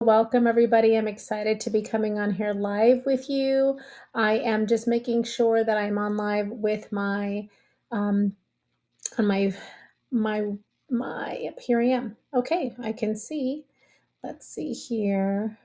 Welcome, everybody. I'm excited to be coming on here live with you. I am just making sure that I'm on live with my, um, on my, yep, here I am. Okay, I can see. Let's see here.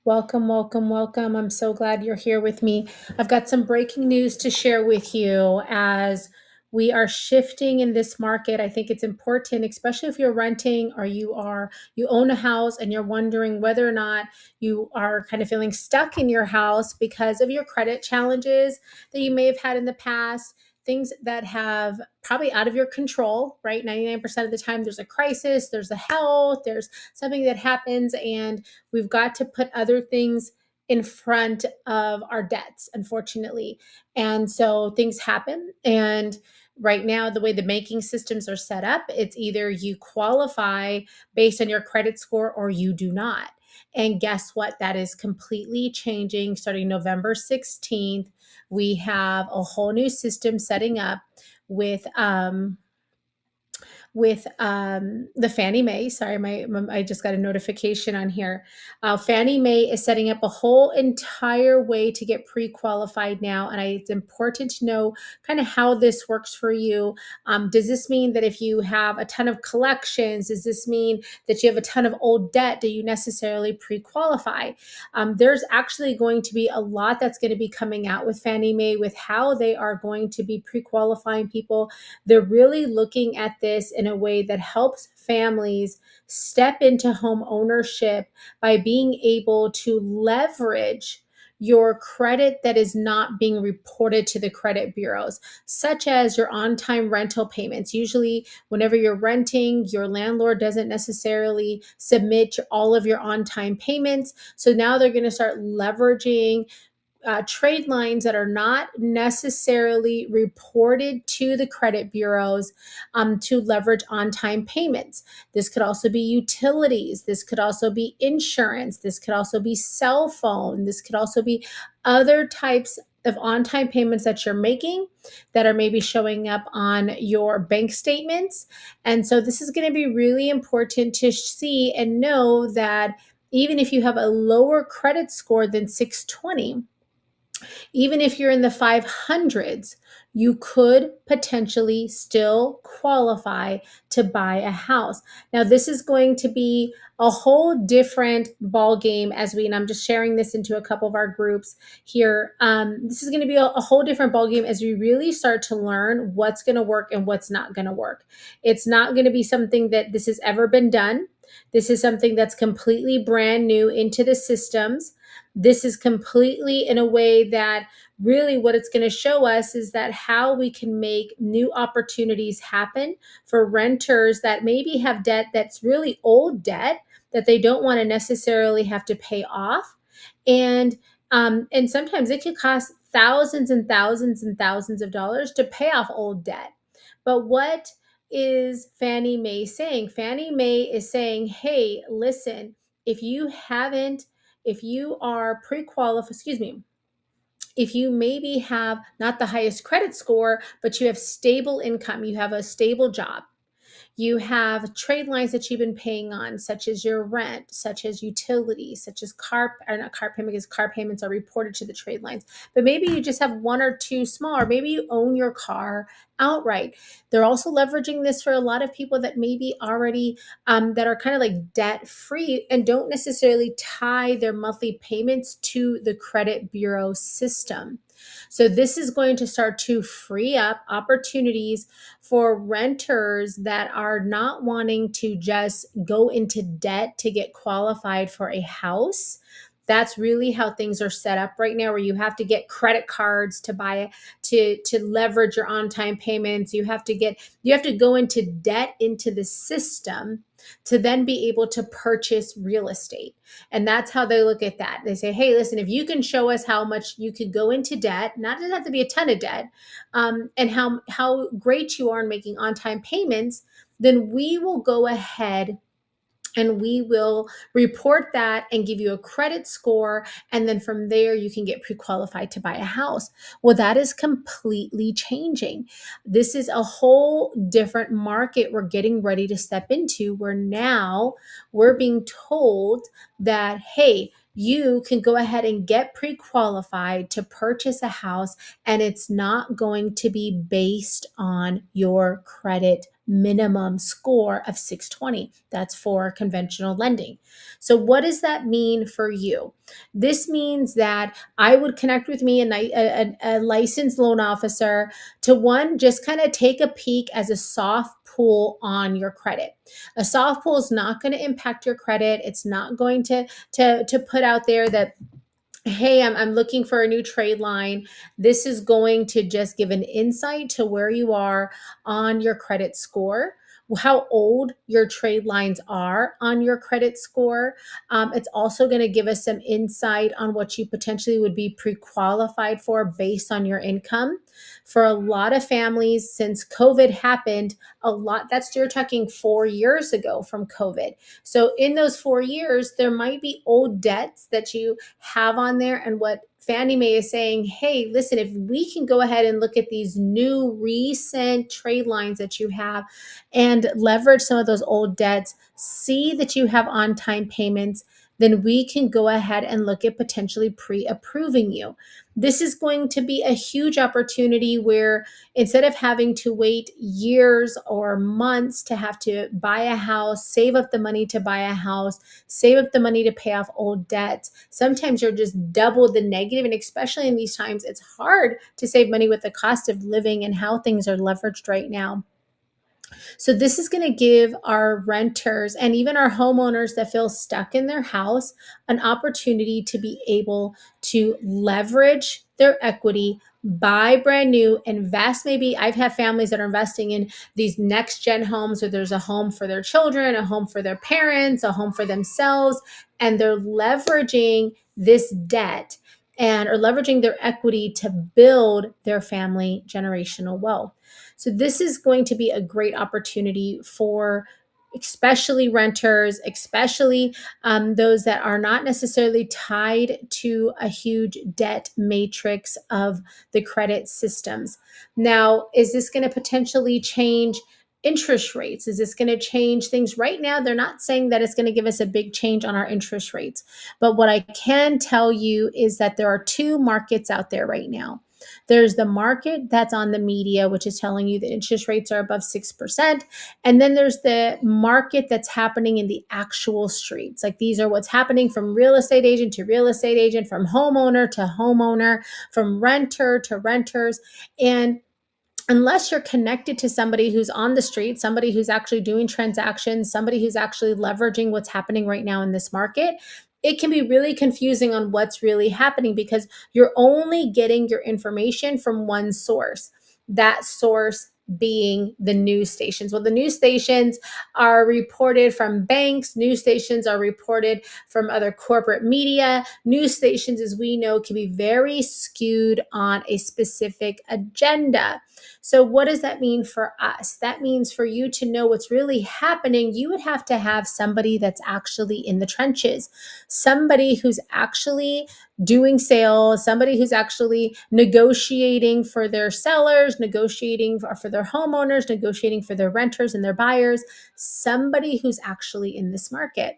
Welcome, welcome, welcome. I'm so glad you're here with me. I've got some breaking news to share with you as we are shifting in this market. I think it's important, especially if you're renting or you own a house and you're wondering whether or not you are kind of feeling stuck in your house because of your credit challenges that you may have had in the past, things that have probably out of your control, right? 99% of the time there's a crisis, there's a health, there's something that happens, and we've got to put other things in front of our debts, unfortunately. And so things happen. And right now, the way the banking systems are set up, it's either you qualify based on your credit score or you do not. And guess what? That is completely changing starting November 16th. We have a whole new system setting up with the Fannie Mae. Sorry, I just got a notification on here. Fannie Mae is setting up a whole entire way to get pre-qualified now, and it's important to know kind of how this works for you. Does this mean that if you have a ton of collections, does this mean that you have a ton of old debt? Do you necessarily pre-qualify? There's actually going to be a lot that's going to be coming out with Fannie Mae with how they are going to be pre-qualifying people. They're really looking at this in a way that helps families step into home ownership by being able to leverage your credit that is not being reported to the credit bureaus, such as your on time rental payments. Usually, whenever you're renting, your landlord doesn't necessarily submit all of your on time payments. So now they're going to start leveraging trade lines that are not necessarily reported to the credit bureaus to leverage on time payments. This could also be utilities. This could also be insurance. This could also be cell phone. This could also be other types of on time payments that you're making that are maybe showing up on your bank statements. And so this is going to be really important to see and know that even if you have a lower credit score than 620, even if you're in the 500s, you could potentially still qualify to buy a house. Now, this is going to be a whole different ball game and I'm just sharing this into a couple of our groups here. This is going to be a whole different ball game as we really start to learn what's going to work and what's not going to work. It's not going to be something that this has ever been done. This is something that's completely brand new into the systems. This is completely in a way that really what it's going to show us is that how we can make new opportunities happen for renters that maybe have debt that's really old debt that they don't want to necessarily have to pay off. And sometimes it could cost thousands and thousands and thousands of dollars to pay off old debt. But what is Fannie Mae saying? Fannie Mae is saying, hey, listen, if you haven't if you are pre-qualified, excuse me, if you maybe have not the highest credit score, but you have stable income, you have a stable job, you have trade lines that you've been paying on, such as your rent, such as utilities, such as not car payment, because car payments are reported to the trade lines. But maybe you just have one or two small, or maybe you own your car outright. They're also leveraging this for a lot of people that maybe already that are kind of like debt free and don't necessarily tie their monthly payments to the credit bureau system. So this is going to start to free up opportunities for renters that are not wanting to just go into debt to get qualified for a house. That's really how things are set up right now, where you have to get credit cards to buy to leverage your on-time payments. You have to go into debt into the system to then be able to purchase real estate. And that's how they look at that. They say, hey, listen, if you can show us how much you could go into debt, not doesn't have to be a ton of debt, and how great you are in making on-time payments, then we will go ahead and we will report that and give you a credit score, and then from there you can get pre-qualified to buy a house. Well, that is completely changing. This is a whole different market we're getting ready to step into, where now we're being told that, hey, you can go ahead and get pre-qualified to purchase a house, and it's not going to be based on your credit minimum score of 620. That's for conventional lending. So, what does that mean for you? This means that I would connect with me, a licensed loan officer, to one, just kind of take a peek as a soft pull on your credit. A soft pull is not going to impact your credit. It's not going to put out there that, hey, I'm looking for a new trade line. This is going to just give an insight to where you are on your credit score, how old your trade lines are on your credit score. It's also going to give us some insight on what you potentially would be pre-qualified for based on your income. For a lot of families, since COVID happened, a lot, that's, you're talking 4 years ago from COVID. So in those 4 years, there might be old debts that you have on there. And what Fannie Mae is saying, hey, listen, if we can go ahead and look at these new recent trade lines that you have and leverage some of those old debts, see that you have on time payments, then we can go ahead and look at potentially pre-approving you. This is going to be a huge opportunity where instead of having to wait years or months to have to buy a house, save up the money to buy a house, save up the money to pay off old debts, sometimes you're just double the negative. And especially in these times, it's hard to save money with the cost of living and how things are leveraged right now. So this is going to give our renters and even our homeowners that feel stuck in their house an opportunity to be able to leverage their equity, buy brand new, invest. Maybe I've had families that are investing in these next gen homes where there's a home for their children, a home for their parents, a home for themselves, and they're leveraging this debt and are leveraging their equity to build their family generational wealth. So this is going to be a great opportunity for especially renters, especially those that are not necessarily tied to a huge debt matrix of the credit systems. Now, is this going to potentially change interest rates? Is this going to change things? Right now, they're not saying that it's going to give us a big change on our interest rates. But what I can tell you is that there are two markets out there right now. There's the market that's on the media, which is telling you that interest rates are above 6%. And then there's the market that's happening in the actual streets. Like, these are what's happening from real estate agent to real estate agent, from homeowner to homeowner, from renter to renters. And unless you're connected to somebody who's on the street, somebody who's actually doing transactions, somebody who's actually leveraging what's happening right now in this market, it can be really confusing on what's really happening because you're only getting your information from one source. That source being the news stations. Well, the news stations are reported from banks, news stations are reported from other corporate media. News stations, as we know, can be very skewed on a specific agenda. So what does that mean for us? That means for you to know what's really happening, you would have to have somebody that's actually in the trenches, somebody who's actually doing sales, somebody who's actually negotiating for their sellers, negotiating for their homeowners, negotiating for their renters and their buyers, somebody who's actually in this market.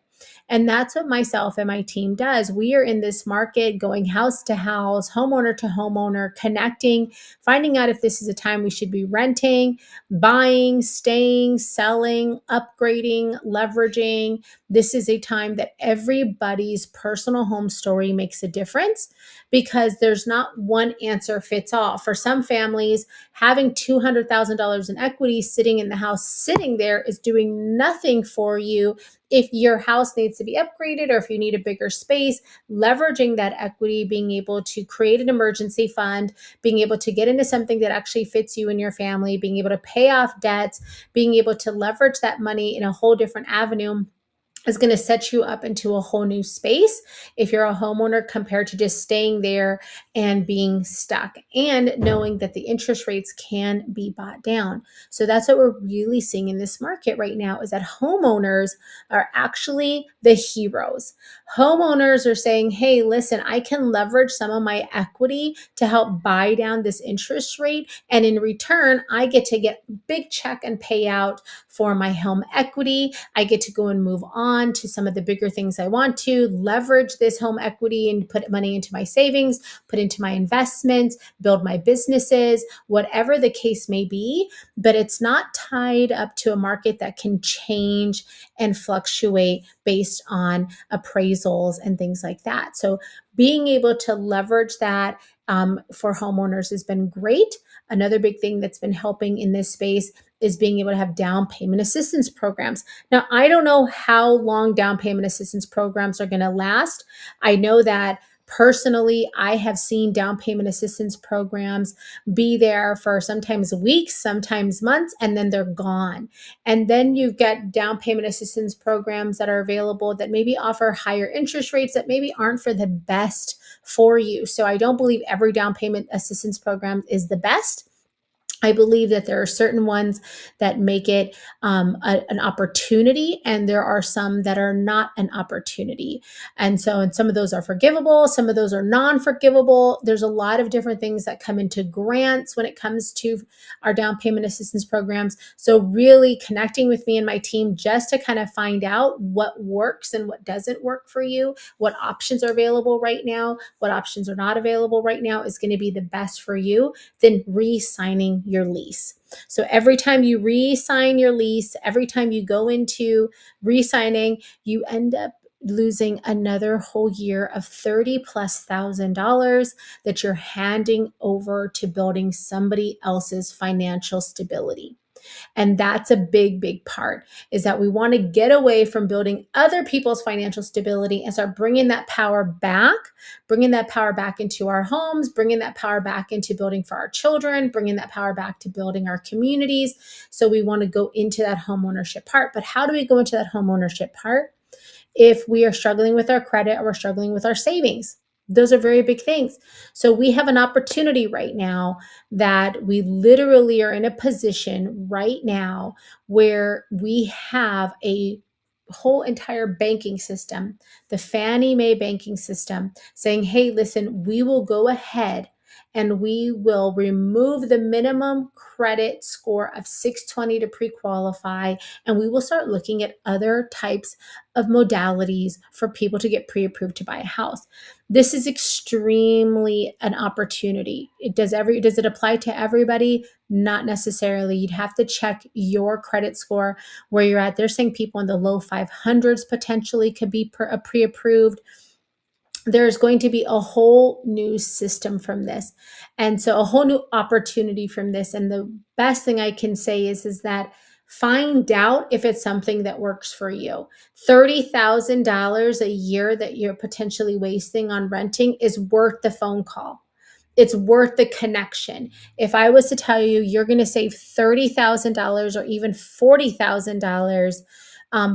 And that's what myself and my team does. We are in this market going house to house, homeowner to homeowner, connecting, finding out if this is a time we should be renting, buying, staying, selling, upgrading, leveraging. This is a time that everybody's personal home story makes a difference because there's not one answer fits all. For some families, having $200,000 in equity sitting in the house, sitting there, is doing nothing for you if your house needs to be upgraded or if you need a bigger space. Leveraging that equity, being able to create an emergency fund, being able to get into something that actually fits you and your family, being able to pay off debts, being able to leverage that money in a whole different avenue is going to set you up into a whole new space if you're a homeowner compared to just staying there and being stuck and knowing that the interest rates can be bought down. So that's what we're really seeing in this market right now, is that homeowners are actually the heroes. Homeowners are saying, hey, listen, I can leverage some of my equity to help buy down this interest rate, and in return I get to get big check and payout for my home equity. I get to go and move on to some of the bigger things I want to, leverage this home equity and put money into my savings, put into my investments, build my businesses, whatever the case may be. But it's not tied up to a market that can change and fluctuate based on appraisals and things like that. So being able to leverage that for homeowners has been great. Another big thing that's been helping in this space is being able to have down payment assistance programs. Now, I don't know how long down payment assistance programs are going to last. I know that personally, I have seen down payment assistance programs be there for sometimes weeks, sometimes months, and then they're gone. And then you've got down payment assistance programs that are available that maybe offer higher interest rates that maybe aren't for the best for you. So I don't believe every down payment assistance program is the best. I believe that there are certain ones that make it an opportunity, and there are some that are not an opportunity. And some of those are forgivable, some of those are non forgivable. There's a lot of different things that come into grants when it comes to our down payment assistance programs. So, really connecting with me and my team just to kind of find out what works and what doesn't work for you, what options are available right now, what options are not available right now is going to be the best for you than re-signing your lease. So every time you re-sign your lease, every time you go into re-signing, you end up losing another whole year of $30,000+ that you're handing over to building somebody else's financial stability. And that's a big, big part, is that we want to get away from building other people's financial stability and start bringing that power back into our homes, bringing that power back into building for our children, bringing that power back to building our communities. So we want to go into that home ownership part. But how do we go into that home ownership part if we are struggling with our credit or we're struggling with our savings? Those are very big things. So we have an opportunity right now that we literally are in a position right now where we have a whole entire banking system, the Fannie Mae banking system, saying, hey, listen, we will go ahead and we will remove the minimum credit score of 620 to pre-qualify, and we will start looking at other types of modalities for people to get pre-approved to buy a house. This is extremely an opportunity. Does it apply to everybody? Not necessarily. You'd have to check your credit score where you're at. They're saying people in the low 500s potentially could be pre-approved. There's going to be a whole new system from this, and so a whole new opportunity from this. And the best thing I can say is that find out if it's something that works for you. $30,000 a year that you're potentially wasting on renting is worth the phone call. It's worth the connection. If I was to tell you you're going to save $30,000 or even $40,000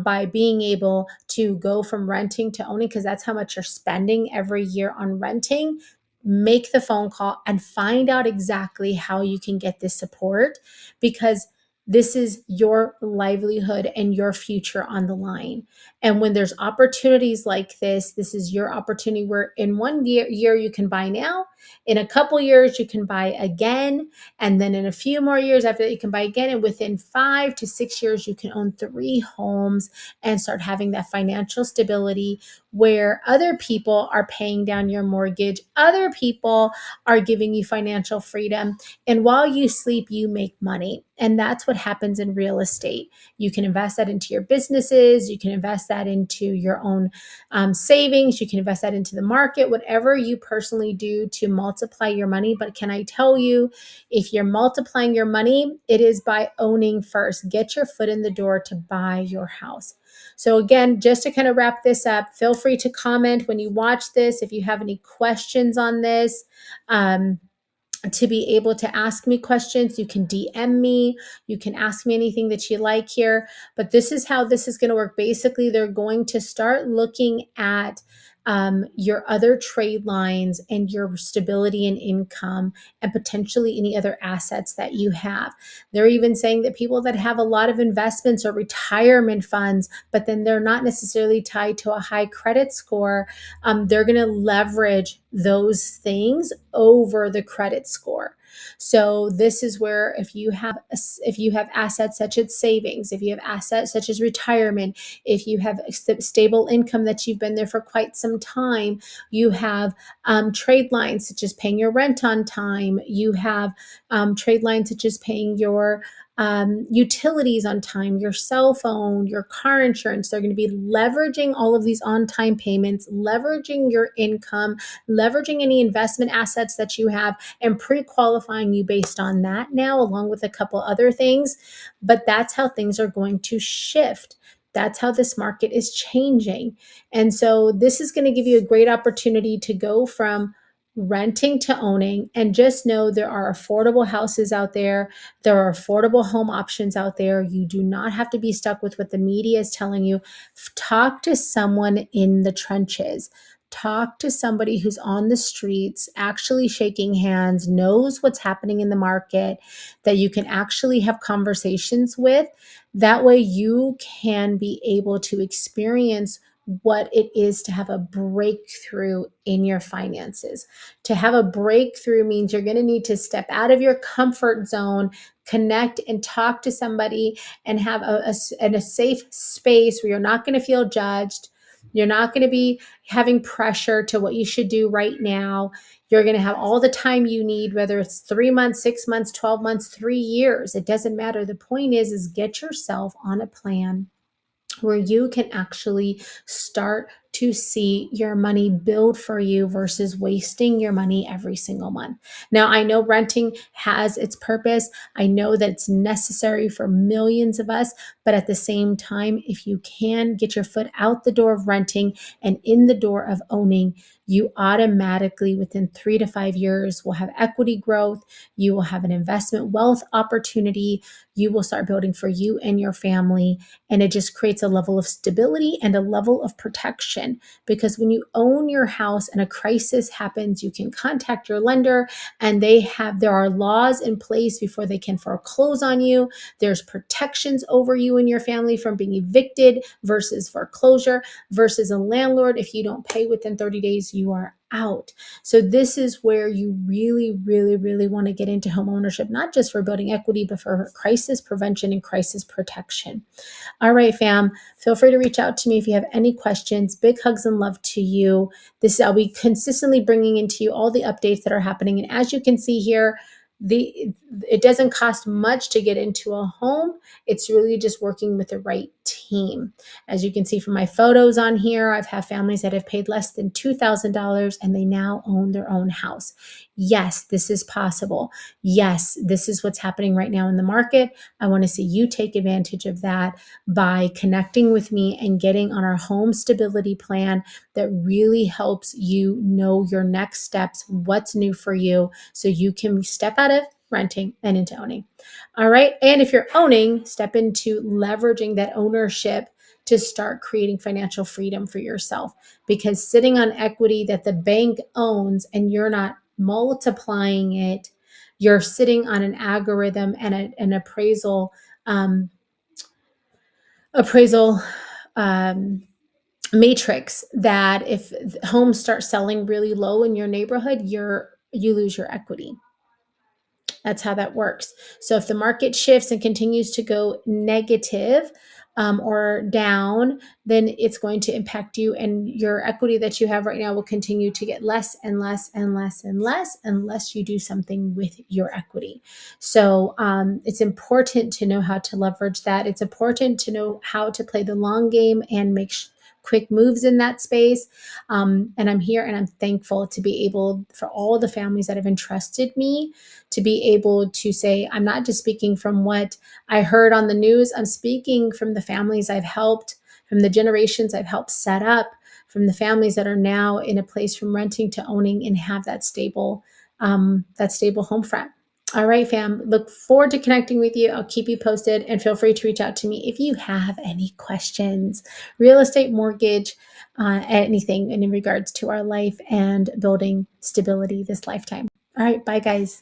by being able to go from renting to owning, because that's how much you're spending every year on renting, make the phone call and find out exactly how you can get this support, because this is your livelihood and your future on the line. And when there's opportunities like this is your opportunity where in one year you can buy now, in a couple years you can buy again, and then in a few more years after that you can buy again, and within 5 to 6 years you can own 3 homes and start having that financial stability where other people are paying down your mortgage, other people are giving you financial freedom, and while you sleep you make money. And that's what happens in real estate. You can invest that into your businesses, you can invest that into your own savings, you can invest that into the market, whatever you personally do to multiply your money. But can I tell you, if you're multiplying your money, it is by owning first. Get your foot in the door to buy your house. So again, just to kind of wrap this up, feel free to comment when you watch this if you have any questions on this. to be able to ask me questions. You can DM me. You can ask me anything that you like here. But this is how this is going to work. Basically, they're going to start looking at your other trade lines and your stability and income and potentially any other assets that you have. They're even saying that people that have a lot of investments or retirement funds, but then they're not necessarily tied to a high credit score, they're going to leverage those things over the credit score. So this is where if you have assets such as savings, if you have assets such as retirement, if you have stable income that you've been there for quite some time, you have trade lines such as paying your rent on time, you have trade lines such as paying your utilities on time, your cell phone, your car insurance. They're going to be leveraging all of these on time payments, leveraging your income, leveraging any investment assets that you have, and pre qualifying you based on that now, along with a couple other things. But that's how things are going to shift. That's how this market is changing. And so this is going to give you a great opportunity to go from renting to owning, and just know there are affordable houses out there. There are affordable home options out there. You do not have to be stuck with what the media is telling you. Talk to someone in the trenches. Talk to somebody who's on the streets, actually shaking hands, knows what's happening in the market, that you can actually have conversations with. That way you can be able to experience what it is to have a breakthrough in your finances. To have a breakthrough means you're going to need to step out of your comfort zone, connect and talk to somebody, and have a safe space where you're not going to feel judged. You're not going to be having pressure to what you should do right now. You're going to have all the time you need, whether it's 3 months, 6 months, 12 months, 3 years. It doesn't matter. The point is get yourself on a plan where you can actually start to see your money build for you versus wasting your money every single month. Now, I know renting has its purpose. I know that it's necessary for millions of us, but at the same time, if you can get your foot out the door of renting and in the door of owning, you automatically within 3 to 5 years will have equity growth. You will have an investment wealth opportunity. You will start building for you and your family. And it just creates a level of stability and a level of protection, because when you own your house and a crisis happens, you can contact your lender, and there are laws in place before they can foreclose on you. There's protections over you and your family from being evicted versus foreclosure versus a landlord. If you don't pay within 30 days, you are out. So this is where you really, really, really want to get into home ownership, not just for building equity, but for crisis prevention and crisis protection. All right, fam. Feel free to reach out to me if you have any questions. Big hugs and love to you. I'll be consistently bringing into you all the updates that are happening. And as you can see here, it doesn't cost much to get into a home. It's really just working with the right team. As you can see from my photos on here, I've had families that have paid less than $2,000 and they now own their own house. Yes, this is possible. Yes, this is what's happening right now in the market. I want to see you take advantage of that by connecting with me and getting on our home stability plan that really helps you know your next steps, what's new for you, so you can step out of renting and into owning. All right. And if you're owning, step into leveraging that ownership to start creating financial freedom for yourself, because sitting on equity that the bank owns and you're not multiplying it, you're sitting on an algorithm and an appraisal matrix that if homes start selling really low in your neighborhood, you lose your equity. That's how that works. So if the market shifts and continues to go negative or down, then it's going to impact you, and your equity that you have right now will continue to get less and less and less and less unless you do something with your equity. So it's important to know how to leverage that. It's important to know how to play the long game and make quick moves in that space. And I'm here and I'm thankful to be able, for all the families that have entrusted me, to be able to say, I'm not just speaking from what I heard on the news. I'm speaking from the families I've helped, from the generations I've helped set up, from the families that are now in a place from renting to owning and have that stable that stable home front. All right, fam. Look forward to connecting with you. I'll keep you posted, and feel free to reach out to me if you have any questions. Real estate, mortgage, anything in regards to our life and building stability this lifetime. All right, bye, guys.